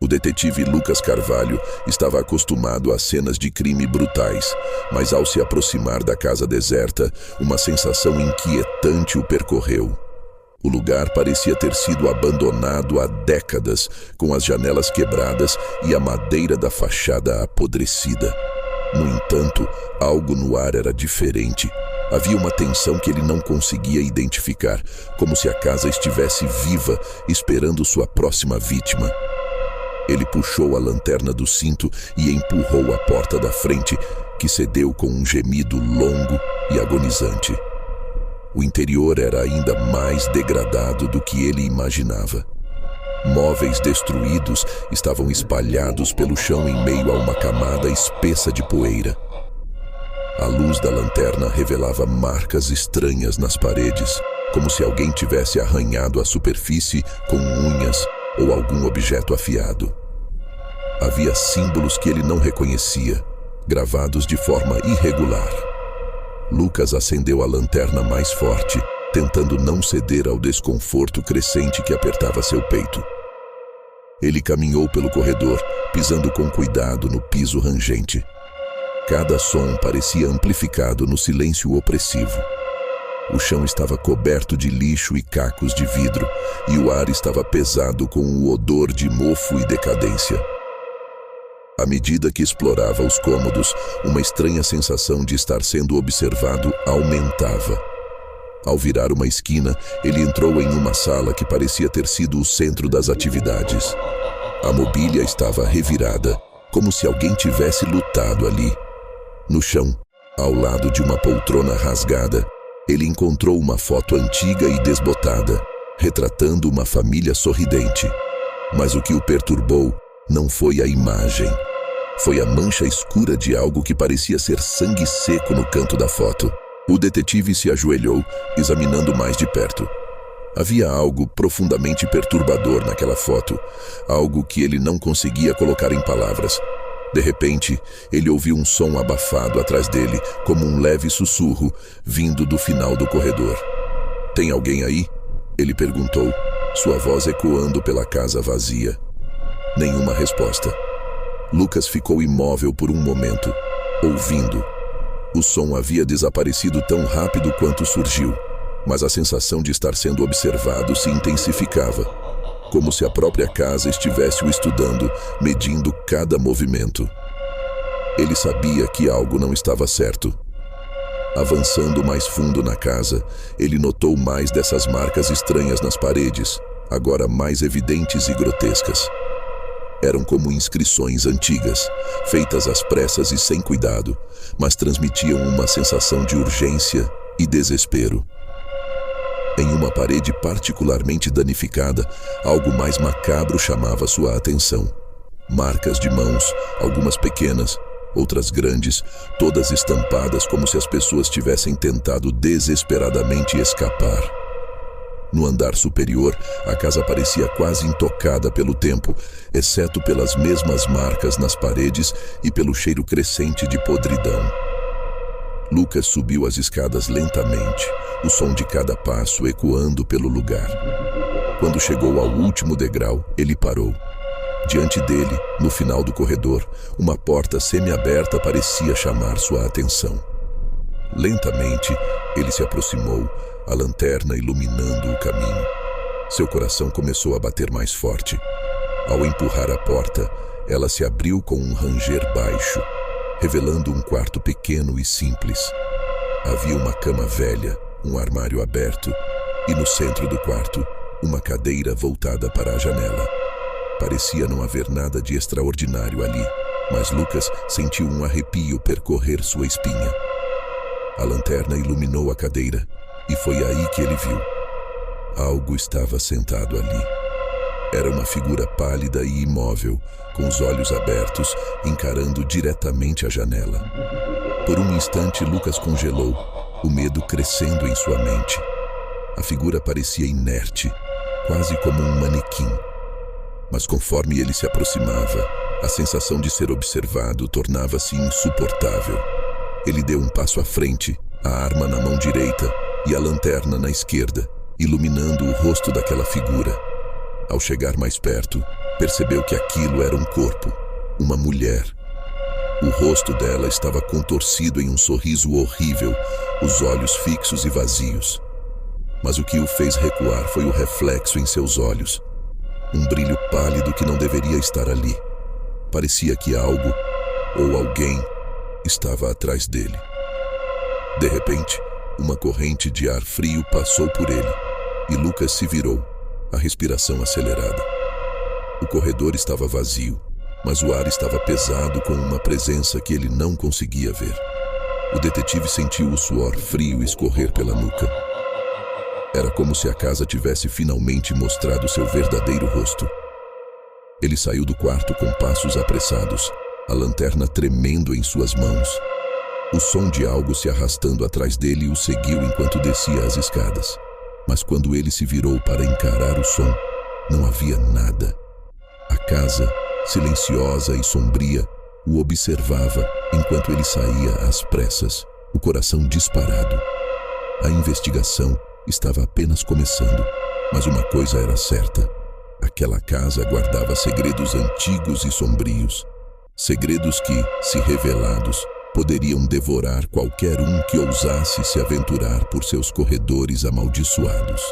O detetive Lucas Carvalho estava acostumado a cenas de crime brutais, mas ao se aproximar da casa deserta, uma sensação inquietante o percorreu. O lugar parecia ter sido abandonado há décadas, com as janelas quebradas e a madeira da fachada apodrecida. No entanto, algo no ar era diferente. Havia uma tensão que ele não conseguia identificar, como se a casa estivesse viva, esperando sua próxima vítima. Ele puxou a lanterna do cinto e empurrou a porta da frente, que cedeu com um gemido longo e agonizante. O interior era ainda mais degradado do que ele imaginava. Móveis destruídos estavam espalhados pelo chão em meio a uma camada espessa de poeira. A luz da lanterna revelava marcas estranhas nas paredes, como se alguém tivesse arranhado a superfície com unhas ou algum objeto afiado. Havia símbolos que ele não reconhecia, gravados de forma irregular. Lucas acendeu a lanterna mais forte, tentando não ceder ao desconforto crescente que apertava seu peito. Ele caminhou pelo corredor, pisando com cuidado no piso rangente. Cada som parecia amplificado no silêncio opressivo. O chão estava coberto de lixo e cacos de vidro, e o ar estava pesado com o odor de mofo e decadência. À medida que explorava os cômodos, uma estranha sensação de estar sendo observado aumentava. Ao virar uma esquina, ele entrou em uma sala que parecia ter sido o centro das atividades. A mobília estava revirada, como se alguém tivesse lutado ali. No chão, ao lado de uma poltrona rasgada, ele encontrou uma foto antiga e desbotada, retratando uma família sorridente. Mas o que o perturbou não foi a imagem. Foi a mancha escura de algo que parecia ser sangue seco no canto da foto. O detetive se ajoelhou, examinando mais de perto. Havia algo profundamente perturbador naquela foto, algo que ele não conseguia colocar em palavras. De repente, ele ouviu um som abafado atrás dele, como um leve sussurro, vindo do final do corredor. "Tem alguém aí?" ele perguntou, sua voz ecoando pela casa vazia. Nenhuma resposta. Lucas ficou imóvel por um momento, ouvindo. O som havia desaparecido tão rápido quanto surgiu, mas a sensação de estar sendo observado se intensificava, como se a própria casa estivesse o estudando, medindo cada movimento. Ele sabia que algo não estava certo. Avançando mais fundo na casa, ele notou mais dessas marcas estranhas nas paredes, agora mais evidentes e grotescas. Eram como inscrições antigas, feitas às pressas e sem cuidado, mas transmitiam uma sensação de urgência e desespero. Em uma parede particularmente danificada, algo mais macabro chamava sua atenção. Marcas de mãos, algumas pequenas, outras grandes, todas estampadas como se as pessoas tivessem tentado desesperadamente escapar. No andar superior, a casa parecia quase intocada pelo tempo, exceto pelas mesmas marcas nas paredes e pelo cheiro crescente de podridão. Lucas subiu as escadas lentamente, o som de cada passo ecoando pelo lugar. Quando chegou ao último degrau, ele parou. Diante dele, no final do corredor, uma porta semiaberta parecia chamar sua atenção. Lentamente, ele se aproximou, a lanterna iluminando o caminho. Seu coração começou a bater mais forte. Ao empurrar a porta, ela se abriu com um ranger baixo, revelando um quarto pequeno e simples. Havia uma cama velha, um armário aberto e no centro do quarto, uma cadeira voltada para a janela. Parecia não haver nada de extraordinário ali, mas Lucas sentiu um arrepio percorrer sua espinha. A lanterna iluminou a cadeira e foi aí que ele viu. Algo estava sentado ali. Era uma figura pálida e imóvel, com os olhos abertos, encarando diretamente a janela. Por um instante, Lucas congelou, o medo crescendo em sua mente. A figura parecia inerte, quase como um manequim. Mas conforme ele se aproximava, a sensação de ser observado tornava-se insuportável. Ele deu um passo à frente, a arma na mão direita e a lanterna na esquerda, iluminando o rosto daquela figura. Ao chegar mais perto, Percebeu que aquilo era um corpo, uma mulher. O rosto dela estava contorcido em um sorriso horrível, os olhos fixos e vazios. Mas o que o fez recuar foi o reflexo em seus olhos. Um brilho pálido que não deveria estar ali. Parecia que algo, ou alguém, estava atrás dele. De repente, uma corrente de ar frio passou por ele, e Lucas se virou, a respiração acelerada. O corredor estava vazio, mas o ar estava pesado com uma presença que ele não conseguia ver. O detetive sentiu o suor frio escorrer pela nuca. Era como se a casa tivesse finalmente mostrado seu verdadeiro rosto. Ele saiu do quarto com passos apressados, a lanterna tremendo em suas mãos. O som de algo se arrastando atrás dele o seguiu enquanto descia as escadas. Mas quando ele se virou para encarar o som, não havia nada. A casa, silenciosa e sombria, o observava enquanto ele saía às pressas, o coração disparado. A investigação estava apenas começando, mas uma coisa era certa. Aquela casa guardava segredos antigos e sombrios. Segredos que, se revelados, poderiam devorar qualquer um que ousasse se aventurar por seus corredores amaldiçoados.